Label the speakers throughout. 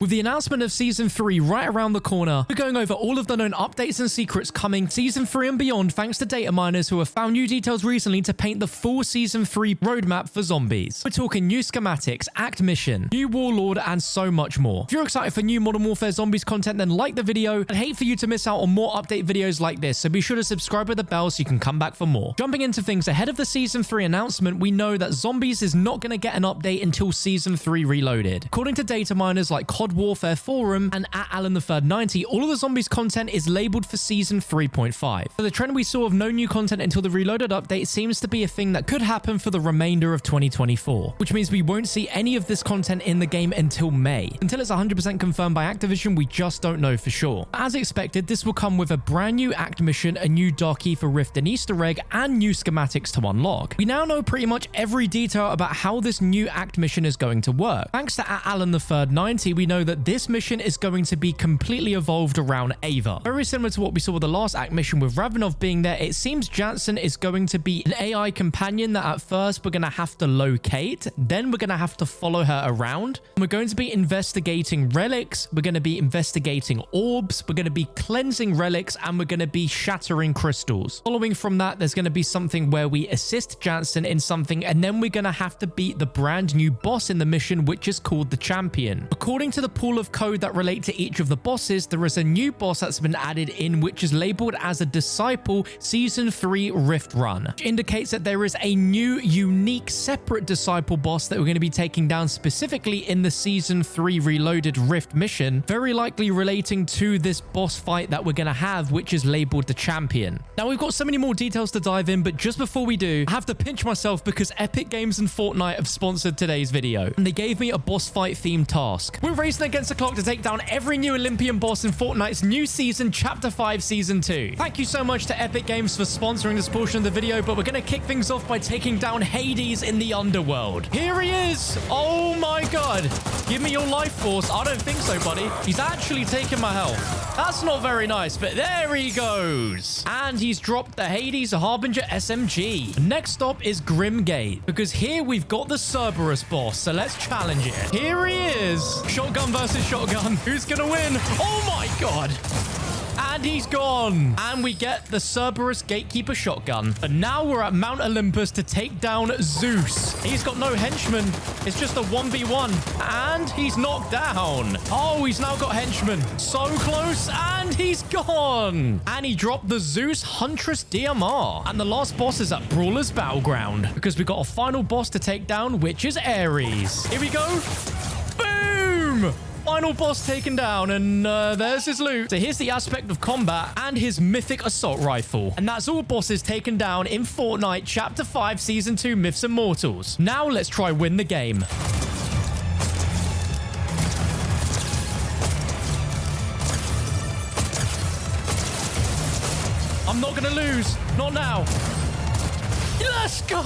Speaker 1: With the announcement of Season 3 right around the corner, we're going over all of the known updates and secrets coming Season 3 and beyond thanks to data miners who have found new details recently to paint the full Season 3 roadmap for zombies. We're talking new schematics, act mission, new Warlord, and so much more. If you're excited for new Modern Warfare Zombies content, then like the video. I'd hate for you to miss out on more update videos like this, so be sure to subscribe with the bell so you can come back for more. Jumping into things ahead of the Season 3 announcement, we know that Zombies is not going to get an update until Season 3 Reloaded. According to data miners like COD Warfare Forum and @AlanTheThird90, all of the Zombies content is labeled for Season 3.5. So the trend we saw of no new content until the Reloaded update seems to be a thing that could happen for the remainder of 2024, which means we won't see any of this content in the game until May. Until it's 100% confirmed by Activision, we just don't know for sure. As expected, this will come with a brand new act mission, a new dark key for Rift and Easter egg, and new schematics to unlock. We now know pretty much every detail about how this new act mission is going to work. Thanks to @AlanTheThird90, we know that this mission is going to be completely evolved around Ava. Very similar to what we saw with the last act mission with Ravenov being there, it seems Jansen is going to be an AI companion that at first we're going to have to locate, then we're going to have to follow her around. We're going to be investigating relics, we're going to be investigating orbs, we're going to be cleansing relics, and we're going to be shattering crystals. Following from that, there's going to be something where we assist Jansen in something, and then we're going to have to beat the brand new boss in the mission, which is called the Champion. According to the pool of code that relate to each of the bosses, there is a new boss that's been added in, which is labeled as a Disciple Season 3 Rift Run, which indicates that there is a new, unique, separate Disciple boss that we're going to be taking down specifically in the Season 3 Reloaded Rift mission, very likely relating to this boss fight that we're going to have, which is labeled the Champion. Now, we've got so many more details to dive in, but just before we do, I have to pinch myself because Epic Games and Fortnite have sponsored today's video, and they gave me a boss fight themed task. We're racing against the clock to take down every new Olympian boss in Fortnite's new season, Chapter 5 Season 2. Thank you so much to Epic Games for sponsoring this portion of the video, but we're going to kick things off by taking down Hades in the underworld. Here he is! Oh my god! Give me your life force. I don't think so, buddy. He's actually taking my health. That's not very nice, but there he goes. And he's dropped the Hades Harbinger SMG. Next stop is Grimgate, because here we've got the Cerberus boss, so let's challenge it. Here he is. Shotgun versus shotgun. Who's gonna win? Oh my god. And he's gone. And we get the Cerberus Gatekeeper shotgun. But now we're at Mount Olympus to take down Zeus. He's got no henchmen. It's just a 1v1. And he's knocked down. Oh, he's now got henchmen. So close. And he's gone. And he dropped the Zeus Huntress DMR. And the last boss is at Brawler's Battleground, because we got a final boss to take down, which is Ares. Here we go. Boom. Final boss taken down, and there's his loot. So here's the aspect of combat and his mythic assault rifle. And that's all bosses taken down in Fortnite Chapter 5 Season 2 Myths and Mortals. Now let's try win the game. I'm not gonna lose. Not now. Let's go!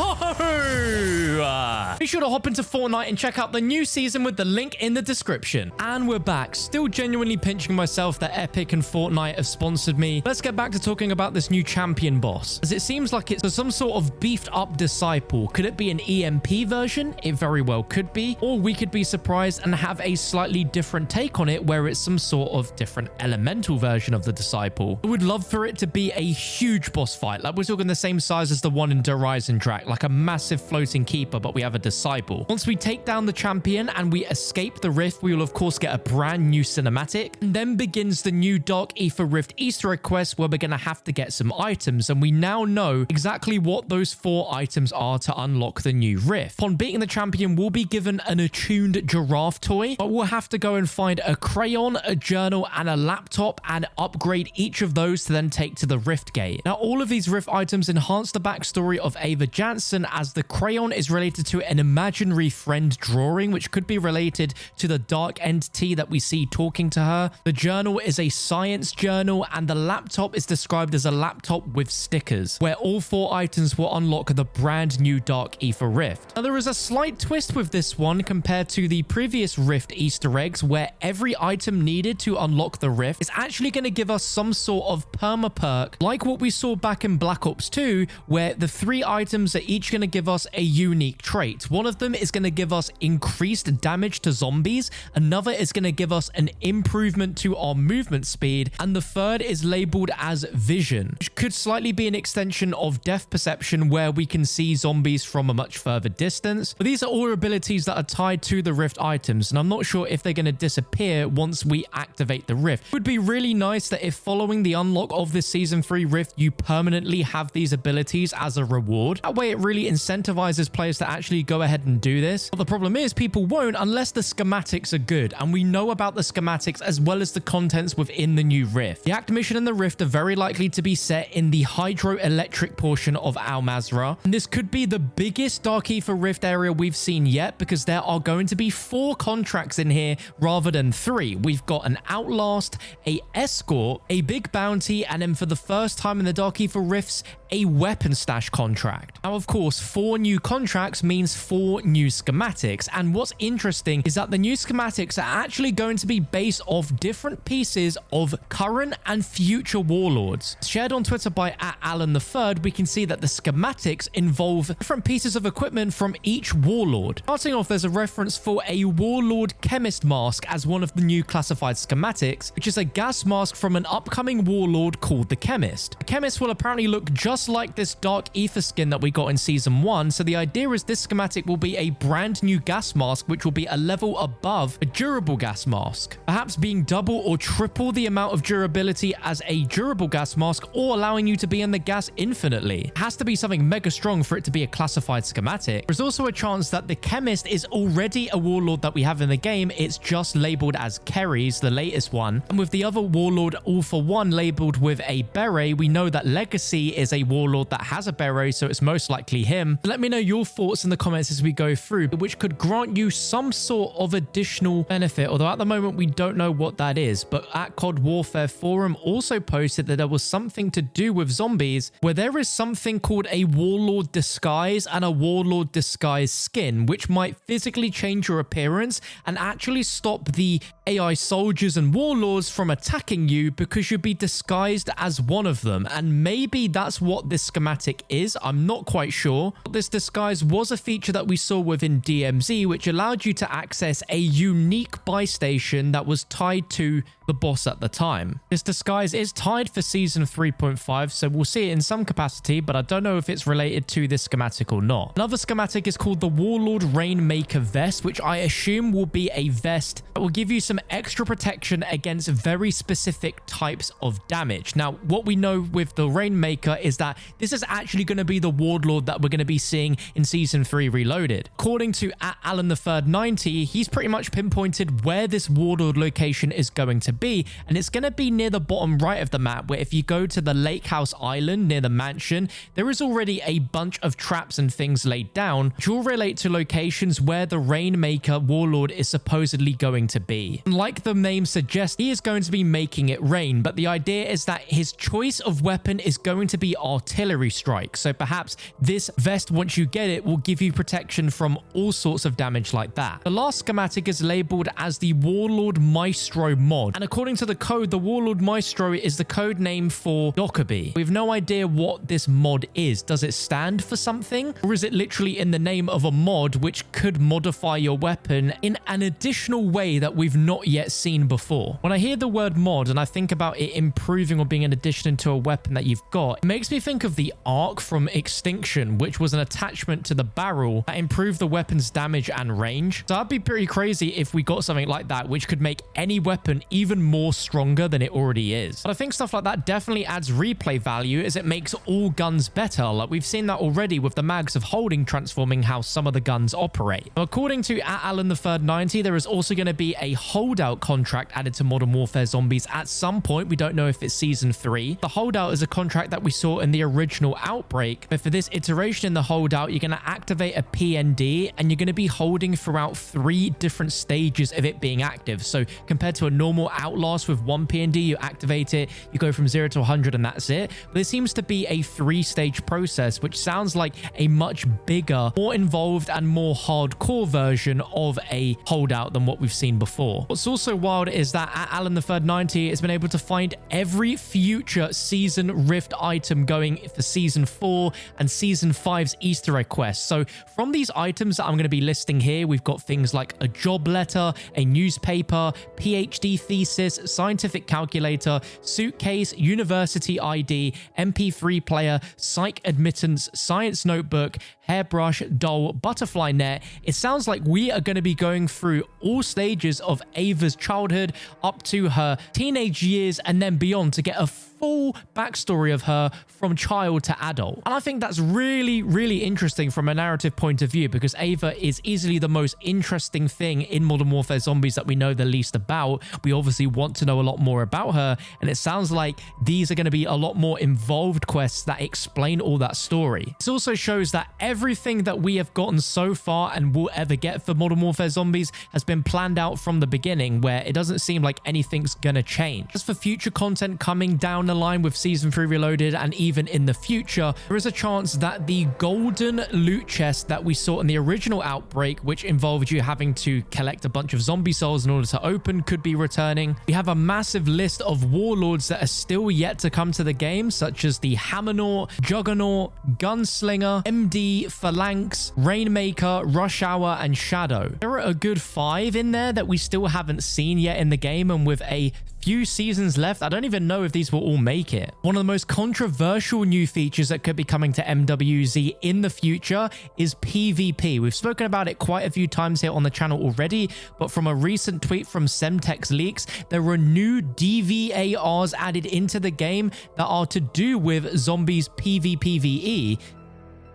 Speaker 1: Be sure to hop into Fortnite and check out the new season with the link in the description. And we're back. Still genuinely pinching myself that Epic and Fortnite have sponsored me. Let's get back to talking about this new champion boss, as it seems like it's some sort of beefed up Disciple. Could it be an EMP version? It very well could be. Or we could be surprised and have a slightly different take on it, where it's some sort of different elemental version of the Disciple. I would love for it to be a huge boss fight. Like we're talking the same size as the one in Horizon Drac, like a massive floating keeper, but we have a Disciple. Once we take down the champion and we escape the rift, we will of course get a brand new cinematic, and then begins the new Dark Ether Rift Easter egg quest, where we're going to have to get some items, and we now know exactly what those 4 items are to unlock the new rift. Upon beating the champion, we'll be given an attuned giraffe toy, but we'll have to go and find a crayon, a journal, and a laptop, and upgrade each of those to then take to the rift gate. Now, all of these rift items enhance the backstory of Ava Jansen, as the crayon is related to an imaginary friend drawing, which could be related to the dark entity that we see talking to her. The journal is a science journal, and the laptop is described as a laptop with stickers, where all 4 items will unlock the brand new Dark Ether Rift. Now, there is a slight twist with this one compared to the previous Rift Easter eggs, where every item needed to unlock the rift is actually going to give us some sort of perma perk, like what we saw back in Black Ops 2, where the 3 items are each going to give us a unique trait. One of them is going to give us increased damage to zombies, another is going to give us an improvement to our movement speed, and the third is labeled as vision, which could slightly be an extension of depth perception where we can see zombies from a much further distance. But these are all abilities that are tied to the Rift items, and I'm not sure if they're going to disappear once we activate the Rift. It would be really nice that if following the unlock of this Season 3 Rift, you permanently have these abilities as a reward. That way it really incentivizes players to actually go ahead and do this. But the problem is people won't unless the schematics are good, and we know about the schematics as well as the contents within the new Rift. The Act mission and the Rift are very likely to be set in the hydroelectric portion of Al Mazrah, and this could be the biggest Dark Ether Rift area we've seen yet because there are going to be 4 contracts in here rather than 3. We've got an Outlast, a Escort, a Big Bounty, and then for the first time in the Dark Ether Rifts, a weapon stash contract. Now, of course, 4 new contracts means 4 new schematics, and what's interesting is that the new schematics are actually going to be based off different pieces of current and future warlords. Shared on Twitter by @Alan3rd, we can see that the schematics involve different pieces of equipment from each warlord. Starting off, there's a reference for a warlord chemist mask as one of the new classified schematics, which is a gas mask from an upcoming warlord called the Chemist. The Chemist will apparently look just like this Dark Ether skin that we got in Season 1, so the idea is this schematic will be a brand new gas mask which will be a level above a durable gas mask, perhaps being double or triple the amount of durability as a durable gas mask, or allowing you to be in the gas infinitely. It has to be something mega strong for it to be a classified schematic. There's also a chance that the Chemist is already a warlord that we have in the game, it's just labeled as Enquiries, the latest one, and with the other warlord All for One labeled with a beret, we know that Legacy is a warlord that has a beret, so it's most likely him. Let me know your thoughts in the comments as we go through, which could grant you some sort of additional benefit, although at the moment we don't know what that is. But at COD Warfare Forum also posted that there was something to do with zombies where there is something called a warlord disguise and a warlord disguise skin, which might physically change your appearance and actually stop the AI soldiers and warlords from attacking you because you'd be disguised as one of them. And maybe that's what this schematic is. I'm not quite sure. This disguise was a feature that we saw within DMZ, which allowed you to access a unique buy station that was tied to the boss at the time. This disguise is tied for Season 3.5, so we'll see it in some capacity, but I don't know if it's related to this schematic or not. Another schematic is called the Warlord Rainmaker Vest, which I assume will be a vest that will give you some extra protection against very specific types of damage. Now, what we know with the Rainmaker is that this is actually going to be the Warlord that we're going to be seeing in Season 3 Reloaded. According to @Alan3rd90, he's pretty much pinpointed where this Warlord location is going to be, and it's going to be near the bottom right of the map, where if you go to the Lake House Island near the mansion, there is already a bunch of traps and things laid down, which all relate to locations where the Rainmaker Warlord is supposedly going to be. And like the name suggests, he is going to be making it rain, but the idea is that his choice of weapon is going to be artillery strike, so perhaps this vest, once you get it, will give you protection from all sorts of damage like that. The last schematic is labeled as the Warlord Maestro mod, and according to the code, the Warlord Maestro is the code name for Dockerby. We have no idea what this mod is. Does it stand for something, or is it literally in the name of a mod which could modify your weapon in an additional way that we've not yet seen before? When I hear the word mod and I think about it improving or being an addition to a weapon that you've got, it makes me think of the Arc from Extinction, which was an attachment to the barrel that improved the weapon's damage and range. So that'd be pretty crazy if we got something like that, which could make any weapon even more stronger than it already is. But I think stuff like that definitely adds replay value, as it makes all guns better. Like we've seen that already with the Mags of Holding transforming how some of the guns operate. Now, according to @Alan3rd90, there is also going to be a holdout contract added to Modern Warfare Zombies at some point. We don't know if it's Season 3. The holdout is a contract that we saw in the original Outbreak, but for this iteration in the holdout, you're going to activate a PND and you're going to be holding throughout 3 different stages of it being active. So compared to a normal Outlast with 1 P&D. You activate it, you go from 0 to 100 and that's it. But there seems to be a 3-stage process, which sounds like a much bigger, more involved and more hardcore version of a holdout than what we've seen before. What's also wild is that at Alan the Third 90 has been able to find every future Season Rift item going for Season 4 and Season 5's Easter egg quest. So from these items that I'm going to be listing here, we've got things like a job letter, a newspaper, PhD thesis, scientific calculator, suitcase, university ID, MP3 player, psych admittance, science notebook, hairbrush, doll, butterfly net. It sounds like we are going to be going through all stages of Ava's childhood up to her teenage years and then beyond to get a full backstory of her from child to adult. And I think that's really, really interesting from a narrative point of view, because Ava is easily the most interesting thing in Modern Warfare Zombies that we know the least about. We obviously want to know a lot more about her, and it sounds like these are going to be a lot more involved quests that explain all that story. This also shows that everything that we have gotten so far and will ever get for Modern Warfare Zombies has been planned out from the beginning, where it doesn't seem like anything's gonna change. As for future content coming down the line with Season 3 Reloaded and even in the future, there is a chance that the golden loot chest that we saw in the original Outbreak, which involved you having to collect a bunch of zombie souls in order to open, could be returning. We have a massive list of warlords that are still yet to come to the game, such as the Hammernaut, Juggernaut, Gunslinger, MD, Phalanx, Rainmaker, Rush Hour, and Shadow. There are a good 5 in there that we still haven't seen yet in the game, and with a few seasons left, I don't even know if these will all make it. One of the most controversial new features that could be coming to MWZ in the future is PvP. We've spoken about it quite a few times here on the channel already, but from a recent tweet from Semtex Leaks, there were new DVARs added into the game that are to do with zombies PvPvE,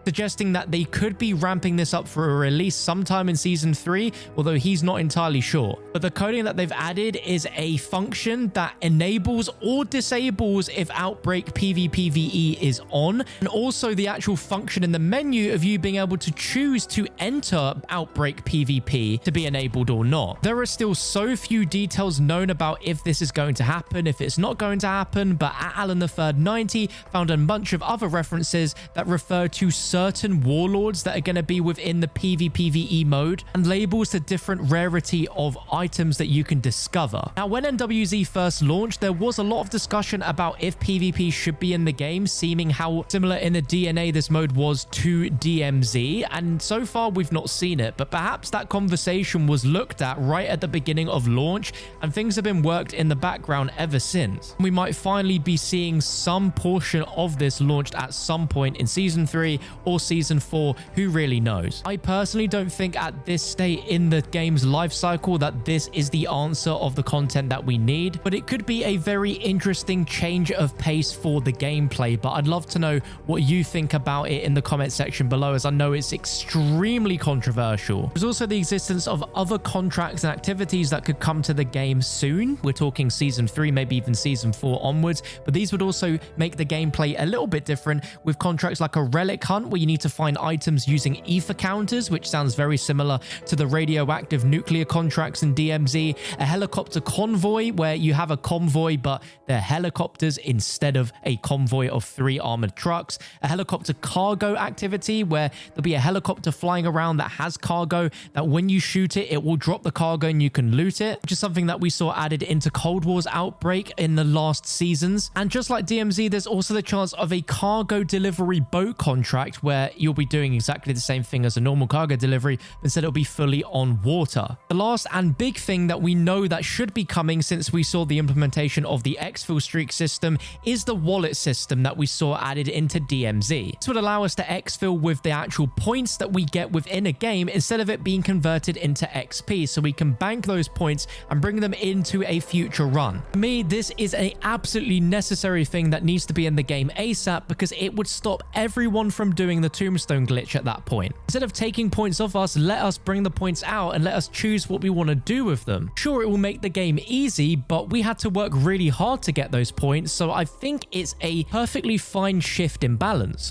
Speaker 1: suggesting that they could be ramping this up for a release sometime in Season 3, although he's not entirely sure. But the coding that they've added is a function that enables or disables if Outbreak PvPvE is on, and also the actual function in the menu of you being able to choose to enter Outbreak PvP to be enabled or not. There are still so few details known about if this is going to happen, if it's not going to happen, but at Alan the Third 90 found a bunch of other references that refer to certain warlords that are going to be within the PvPvE mode, and labels the different rarity of items that you can discover. Now, when MWZ first launched, there was a lot of discussion about if PvP should be in the game, seeming how similar in the DNA this mode was to DMZ, and so far we've not seen it, but perhaps that conversation was looked at right at the beginning of launch, and things have been worked in the background ever since. We might finally be seeing some portion of this launched at some point in Season 3 or Season 4, who really knows. I personally don't think at this state in the game's life cycle that this is the answer of the content that we need, but it could be a very interesting change of pace for the gameplay. But I'd love to know what you think about it in the comment section below, as I know it's extremely controversial. There's also the existence of other contracts and activities that could come to the game soon. We're talking Season 3, maybe even Season 4 onwards, but these would also make the gameplay a little bit different, with contracts like a relic hunt where you need to find items using ether counters, which sounds very similar to the radioactive nuclear contracts in DMZ, a helicopter convoy where you have a convoy but they're helicopters instead of a convoy of 3 armored trucks, a helicopter cargo activity where there'll be a helicopter flying around that has cargo that when you shoot it, it will drop the cargo and you can loot it, which is something that we saw added into Cold War's Outbreak in the last seasons. And just like DMZ, there's also the chance of a cargo delivery boat contract where you'll be doing exactly the same thing as a normal cargo delivery, but instead it'll be fully on water. The last and big thing that we know that should be coming since we saw the implementation of the exfil streak system is the wallet system that we saw added into DMZ. This would allow us to exfil with the actual points that we get within a game instead of it being converted into XP, so we can bank those points and bring them into a future run. For me, this is an absolutely necessary thing that needs to be in the game ASAP, because it would stop everyone from doing the tombstone glitch at that point. Instead of taking points off us, let us bring the points out and let us choose what we want to do with them. Sure, it will make the game easy, but we had to work really hard to get those points, so I think it's a perfectly fine shift in balance.